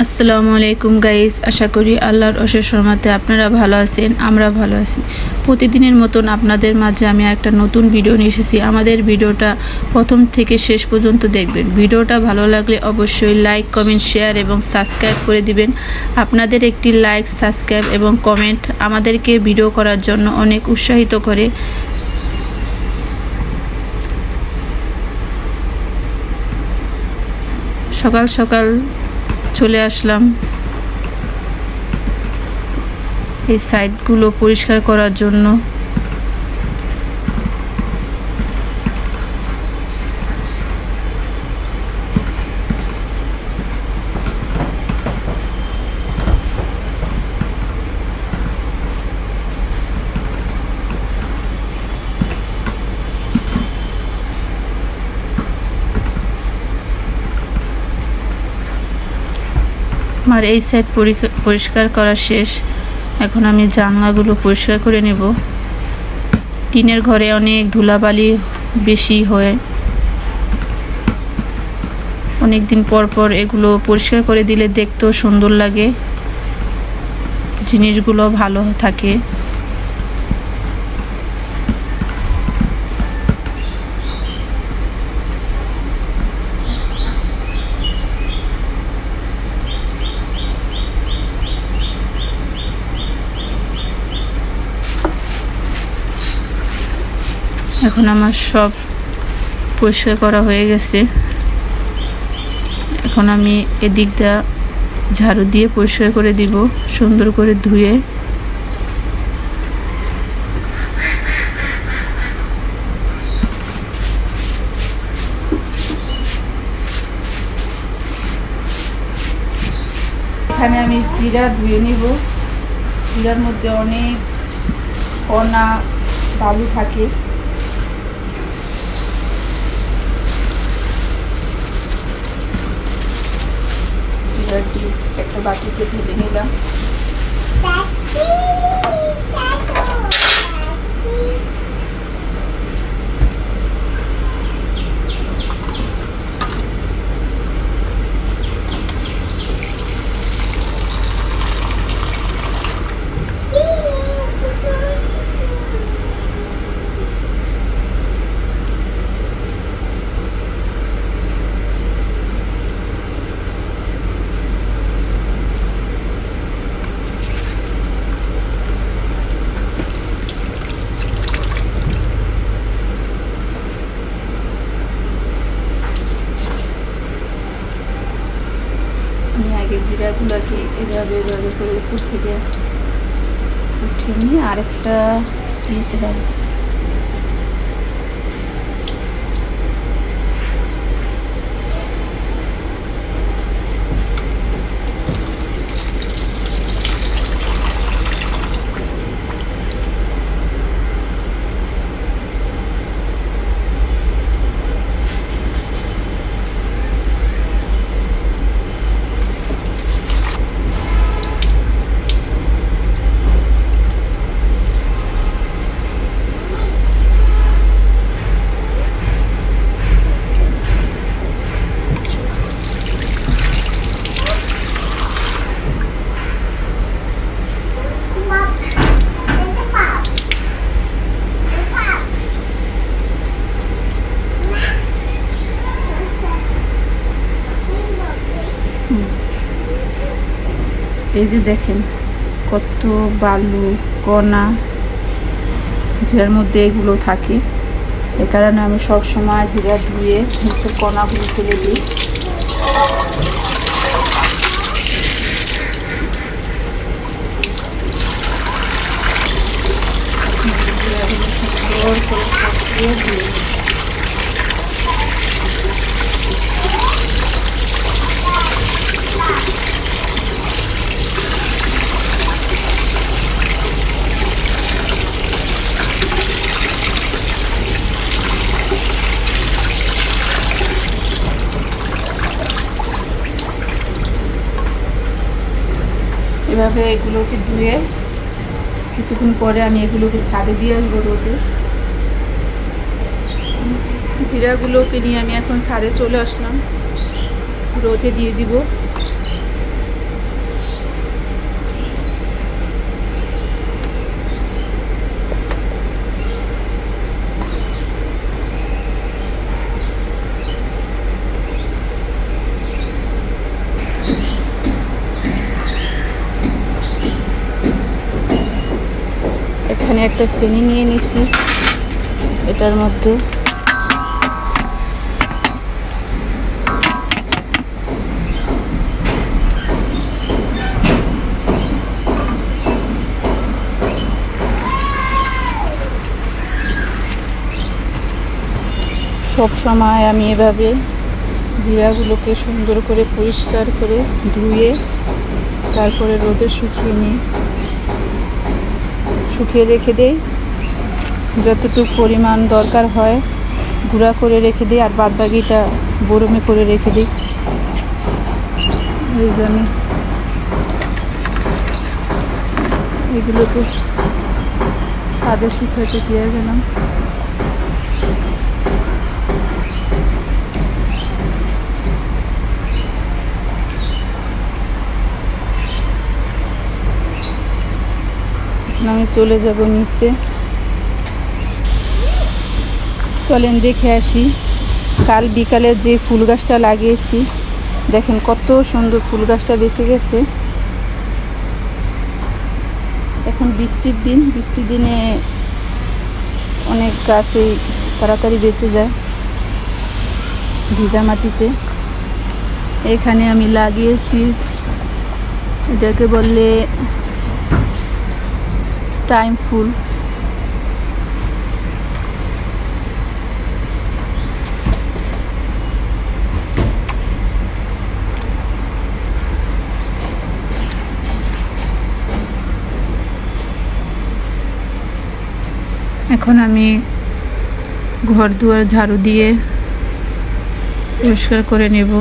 আসসালামু আলাইকুম গাইস, আশা করি আল্লাহর অশেষ রহমতে আপনারা ভালো আছেন। আমরা ভালো আছি। প্রতিদিনের মতন আপনাদের মাঝে আমি একটা নতুন ভিডিও নিয়ে এসেছি। আমাদের ভিডিওটা প্রথম থেকে শেষ পর্যন্ত দেখবেন। ভিডিওটা ভালো লাগলে অবশ্যই লাইক, কমেন্ট, শেয়ার এবং সাবস্ক্রাইব করে দিবেন। আপনাদের একটি লাইক, সাবস্ক্রাইব এবং কমেন্ট আমাদেরকে ভিডিও করার জন্য অনেক উৎসাহিত করে। সকাল সকাল চলে আসলাম এই সাইডগুলো পরিষ্কার করার জন্য। আমার এই সাইড পরিষ্কার করা শেষ। এখন আমি জানলাগুলো পরিষ্কার করে নেব। টিনের ঘরে অনেক ধুলাবালি বেশি হয়। অনেক দিন পর পর এগুলো পরিষ্কার করে দিলে দেখতেও সুন্দর লাগে, জিনিসগুলো ভালো থাকে। এখন আমার সব পরিষ্কার করা হয়ে গেছে। এখন আমি এদিকটা ঝাড়ু দিয়ে পরিষ্কার করে দিব, সুন্দর করে ধুয়ে। এখানে আমি জিরা ধুয়ে নিব। জিরার মধ্যে অনেক কণা বালু থাকে। জিরাটি একটা বাটিতে ঢেলে নিলাম। আমি আগে জিরাগুলোকে এভাবে এভাবে করে উপর থেকে উঠিয়ে নিয়ে আরেকটা নিতে হবে। এই যে দেখেন কত বালু কণা জিরার মধ্যে এগুলো থাকে। এ কারণে আমি সব সময় জিরা ধুয়ে নিচের কণাগুলো ফেলে দিই। সুন্দর করে ধুয়ে দিই। এভাবে এগুলোকে ধুয়ে কিছুক্ষণ পরে আমি এগুলোকে ছাদে দিয়ে আসবো রোদে। জিরাগুলোকে নিয়ে আমি এখন ছাদে চলে আসলাম, রোদে দিয়ে দিব। এখানে একটা চিনি নিয়ে নিছি এটার মধ্যে। সব সময় আমি এভাবে জিরাগুলোকে সুন্দর করে পরিষ্কার করে ধুয়ে তারপরে রোদে শুকিয়ে রেখে দেই। যতটুকু পরিমাণ দরকার হয় গুঁড়া করে রেখে দিই, আর বাদ বাকিটা বরমে করে রেখে দিই। এই জন্য এগুলোকে ছাদে শুকাতে দিয়ে গেলাম। আমি চলে যাব নিচে। চলেন দেখে আসি কাল বিকালে যে ফুল গাছটা লাগিয়েছি, দেখেন কত সুন্দর ফুল গাছটা বেঁচে গেছে। এখন বৃষ্টির দিনে অনেক গাছই তাড়াতাড়ি বেঁচে যায় ভিজা মাটিতে। এখানে আমি লাগিয়েছি, এটাকে বললে টাইম ফুল। এখন আমি ঘর দুয়ার ঝাড়ু দিয়ে পরিষ্কার করে নেব।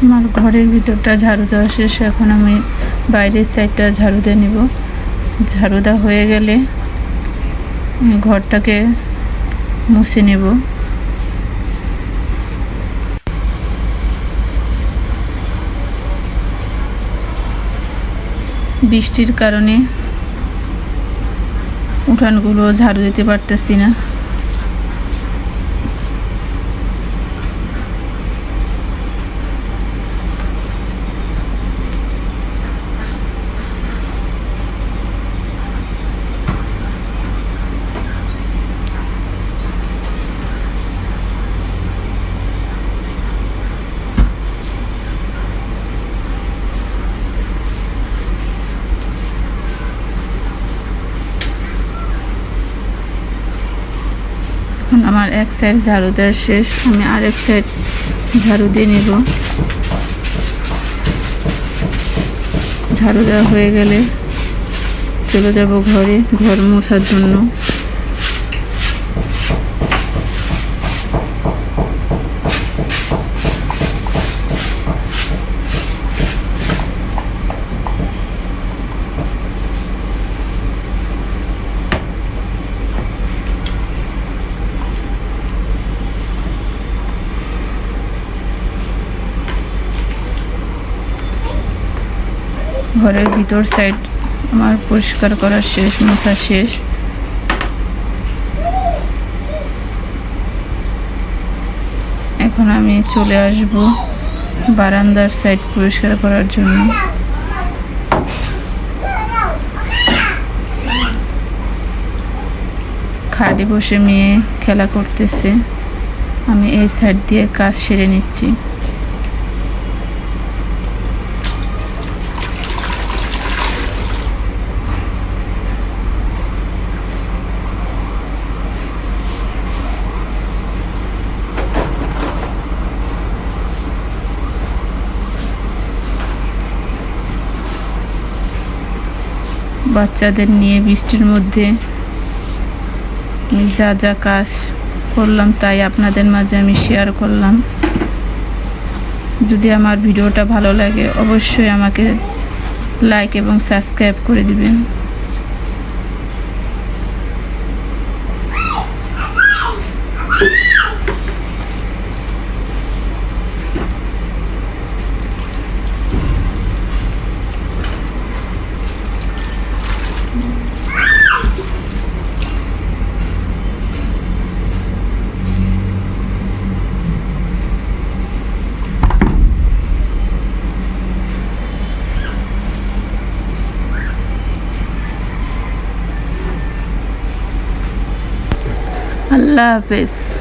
আমার ঘরের ভিতরটা ঝাড়ু দেওয়া শেষ, এখন আমি বাইরের সাইডটা ঝাড়ু দিয়ে নিব। ঝাড়ু দেওয়া হয়ে গেলে ঘরটাকে মুছে নেব। বৃষ্টির কারণে উঠানগুলো ঝাড়ু দিতে পারতেছি না। এখন আমার এক সাইড ঝাড়ু দেওয়া শেষ, আমি আরেক সাইড ঝাড়ু দিয়ে নেব। ঝাড়ু দেওয়া হয়ে গেলে চলে যাব ঘরে, ঘর মোছার জন্য। ঘরের ভিতর সাইড আমার পরিষ্কার করা শেষ, মোছা শেষ। এখন আমি চলে আসব বারান্দার সাইড পরিষ্কার করার জন্য। খাটে বসে মেয়ে খেলা করতেছে, আমি এই সাইড দিয়ে কাজ সেরে নিচ্ছি। বাচ্চাদের নিয়ে বৃষ্টির মধ্যে আমি যা যা কাজ করলাম তাই আপনাদের মাঝে আমি শেয়ার করলাম। যদি আমার ভিডিওটা ভালো লাগে অবশ্যই আমাকে লাইক এবং সাবস্ক্রাইব করে দিবেন। আল্লাহ হাফেজ।